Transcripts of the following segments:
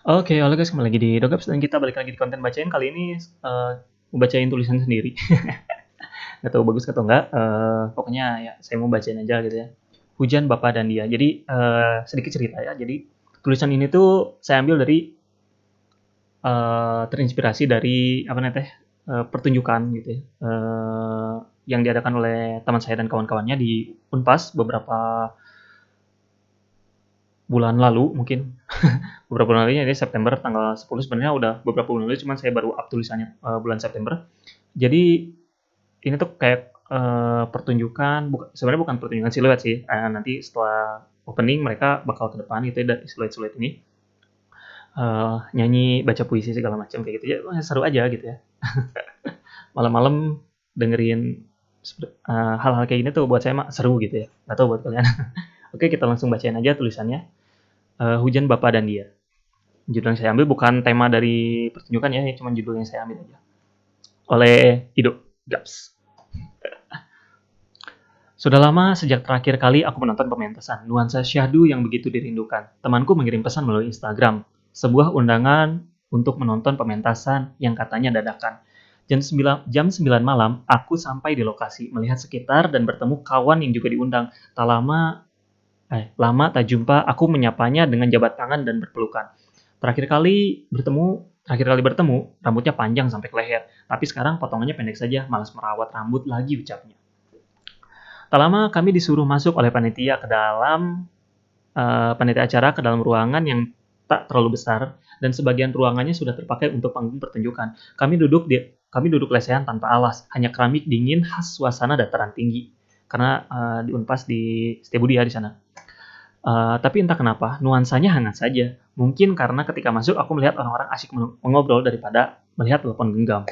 Oke, halo guys, kembali lagi di Dogaps dan kita balik lagi di konten bacain. Kali ini bacain tulisan sendiri. Nggak tahu bagus atau enggak. Pokoknya ya saya mau bacain aja gitu ya. Hujan Bapak dan Dia. Jadi sedikit cerita ya. Jadi tulisan ini tuh saya ambil dari terinspirasi dari apa namanya pertunjukan gitu ya. Yang diadakan oleh teman saya dan kawan-kawannya di Unpas beberapa bulan lalu mungkin beberapa bulan lalu ya September tanggal 10 sebenarnya udah beberapa bulan lalu cuman saya baru up tulisannya bulan September. Jadi ini tuh kayak pertunjukan sebenarnya bukan pertunjukan siluet sih. Nanti setelah opening mereka bakal ke depan gitu ya dari siluet-siluet ini nyanyi, baca puisi segala macam kayak gitu ya. Seru aja gitu ya. Malam-malam dengerin hal-hal kayak gini tuh buat saya mah seru gitu ya. Gak tahu buat kalian. Oke, kita langsung bacain aja tulisannya. Hujan Bapak dan Dia. Judul yang saya ambil bukan tema dari pertunjukan ya, cuma judul yang saya ambil aja. Oleh Ido Gaps. Sudah lama sejak terakhir kali aku menonton pementasan Nuansa Syahdu yang begitu dirindukan. Temanku mengirim pesan melalui Instagram, sebuah undangan untuk menonton pementasan yang katanya dadakan. Jam 9 malam, aku sampai di lokasi, melihat sekitar dan bertemu kawan yang juga diundang. Lama tak jumpa, aku menyapanya dengan jabat tangan dan berpelukan. Terakhir kali bertemu, rambutnya panjang sampai ke leher. Tapi sekarang potongannya pendek saja, malas merawat rambut lagi ucapnya. Tak lama kami disuruh masuk oleh panitia acara ke dalam ruangan yang tak terlalu besar dan sebagian ruangannya sudah terpakai untuk panggung pertunjukan. Kami duduk lesehan tanpa alas, hanya keramik dingin khas suasana dataran tinggi. Karena di Unpas di Setiabudi ya di sana. Tapi entah kenapa nuansanya hangat saja. Mungkin karena ketika masuk aku melihat orang-orang asyik mengobrol daripada melihat telepon genggam.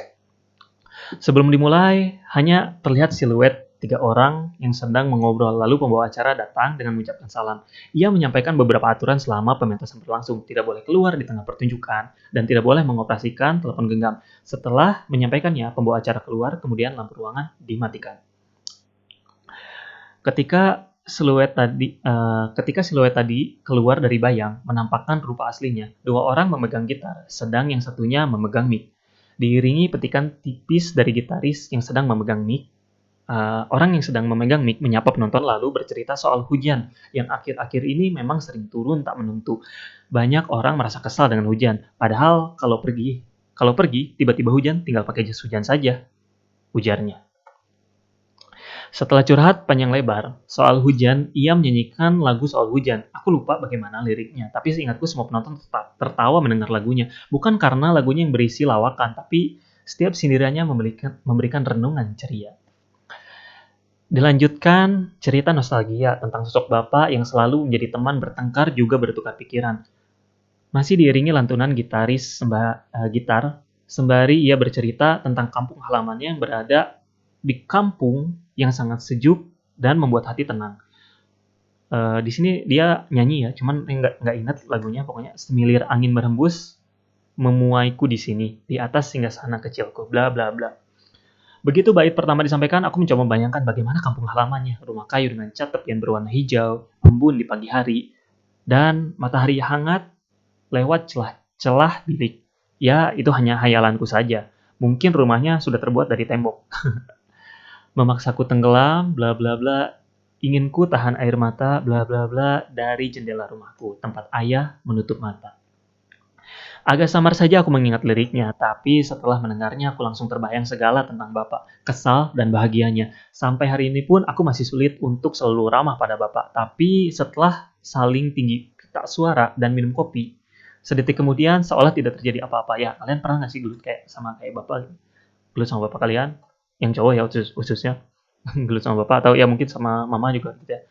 Sebelum dimulai, hanya terlihat siluet 3 orang yang sedang mengobrol, lalu pembawa acara datang dengan mengucapkan salam. Ia menyampaikan beberapa aturan selama pementasan berlangsung, tidak boleh keluar di tengah pertunjukan, dan tidak boleh mengoperasikan telepon genggam. Setelah menyampaikannya, pembawa acara keluar, kemudian lampu ruangan dimatikan. Ketika siluet tadi keluar dari bayang, menampakkan rupa aslinya. 2 orang memegang gitar, sedang yang satunya memegang mic. Diiringi petikan tipis dari gitaris yang sedang memegang mic, orang yang sedang memegang mic menyapa penonton lalu bercerita soal hujan yang akhir-akhir ini memang sering turun tak menentu. Banyak orang merasa kesal dengan hujan, padahal kalau pergi tiba-tiba hujan tinggal pakai jas hujan saja, ujarnya. Setelah curhat panjang lebar soal hujan, ia menyanyikan lagu soal hujan. Aku lupa bagaimana liriknya, tapi seingatku semua penonton tetap tertawa mendengar lagunya. Bukan karena lagunya yang berisi lawakan, tapi setiap sindirannya memberikan renungan ceria. Dilanjutkan cerita nostalgia tentang sosok bapak yang selalu menjadi teman bertengkar juga bertukar pikiran. Masih diiringi lantunan gitar, sembari ia bercerita tentang kampung halamannya yang berada di kampung yang sangat sejuk dan membuat hati tenang. Di sini dia nyanyi ya, cuman nggak ingat lagunya. Pokoknya semilir angin berhembus memuaiku di sini, di atas singgah sana kecilku, bla bla bla. Begitu bait pertama disampaikan, aku mencoba membayangkan bagaimana kampung halamannya, rumah kayu dengan cat tepian berwarna hijau, embun di pagi hari, dan matahari hangat lewat celah bilik. Ya, itu hanya hayalanku saja. Mungkin rumahnya sudah terbuat dari tembok. Memaksaku tenggelam, bla bla bla. Inginku tahan air mata, bla bla bla, dari jendela rumahku, tempat ayah menutup mata. Agak samar saja aku mengingat liriknya, tapi setelah mendengarnya aku langsung terbayang segala tentang bapak, kesal dan bahagianya. Sampai hari ini pun aku masih sulit untuk selalu ramah pada bapak, tapi setelah saling tinggi tak suara dan minum kopi, sedetik kemudian seolah tidak terjadi apa-apa. Ya, kalian pernah nggak sih gelut kayak bapak? Gelut sama bapak kalian? Yang cowok ya khususnya. Gelut sama bapak atau ya mungkin sama mama juga gitu ya.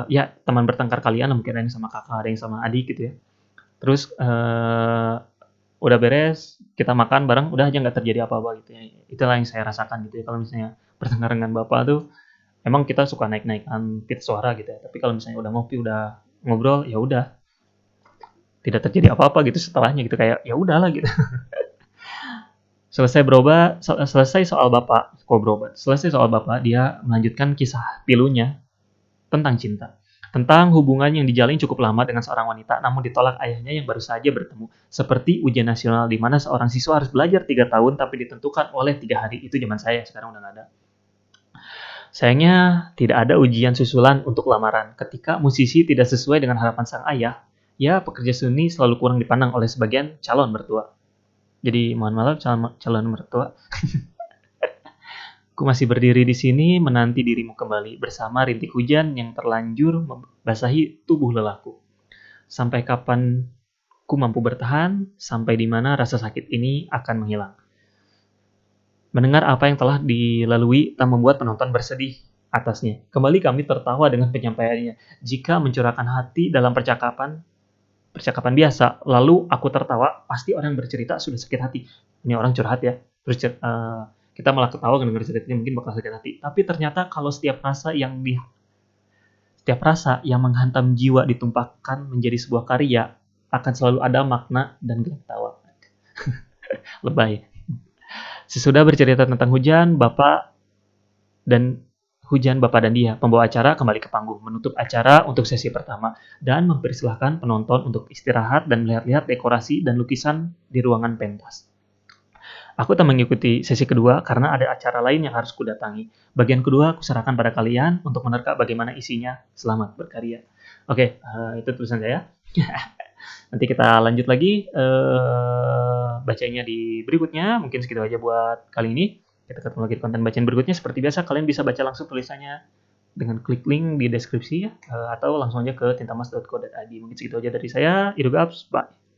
Ya teman bertengkar kalian mungkin ada yang sama kakak, ada yang sama adik gitu ya. Terus udah beres, kita makan bareng, udah aja nggak terjadi apa-apa gitu ya. Itulah yang saya rasakan gitu ya. Kalau misalnya bertengkar dengan bapak tuh, emang kita suka naik-naikan pitch suara gitu ya. Tapi kalau misalnya udah ngopi, udah ngobrol, ya udah tidak terjadi apa-apa gitu setelahnya gitu kayak ya udahlah gitu. Selesai soal bapak, dia melanjutkan kisah pilunya tentang cinta. Tentang hubungan yang dijalin cukup lama dengan seorang wanita namun ditolak ayahnya yang baru saja bertemu. Seperti ujian nasional di mana seorang siswa harus belajar 3 tahun tapi ditentukan oleh 3 hari. Itu zaman saya, sekarang udah nggak ada. Sayangnya, tidak ada ujian susulan untuk lamaran. Ketika musisi tidak sesuai dengan harapan sang ayah, ya pekerja seni selalu kurang dipandang oleh sebagian calon mertua. Jadi mohon maaf calon mertua. Ku masih berdiri di sini menanti dirimu kembali bersama rintik hujan yang terlanjur membasahi tubuh lelahku. Sampai kapan ku mampu bertahan, sampai di mana rasa sakit ini akan menghilang. Mendengar apa yang telah dilalui tak membuat penonton bersedih atasnya. Kembali kami tertawa dengan penyampaiannya. Jika mencurahkan hati dalam percakapan biasa, lalu aku tertawa, pasti orang bercerita sudah sakit hati. Ini orang curhat ya. Terus kita malah ketawa dengan ceritanya, mungkin bakal sakit hati. Tapi ternyata kalau setiap rasa yang menghantam jiwa ditumpahkan menjadi sebuah karya, akan selalu ada makna dan gelak tawa. Lebay. Sesudah bercerita tentang hujan, Bapak dan dia, pembawa acara kembali ke panggung, menutup acara untuk sesi pertama, dan mempersilahkan penonton untuk istirahat dan melihat-lihat dekorasi dan lukisan di ruangan pentas. Aku tak mengikuti sesi kedua karena ada acara lain yang harus kudatangi. Bagian kedua kuserahkan pada kalian untuk menerka bagaimana isinya. Selamat berkarya. Oke, itu tulisan saya. Nanti kita lanjut lagi bacanya di berikutnya. Mungkin segitu aja buat kali ini. Kita ketemu lagi di konten bacaan berikutnya. Seperti biasa, kalian bisa baca langsung tulisannya dengan klik link di deskripsi ya, atau langsung aja ke tintamas.co.id. Mungkin segitu aja dari saya. Irugaps, bye.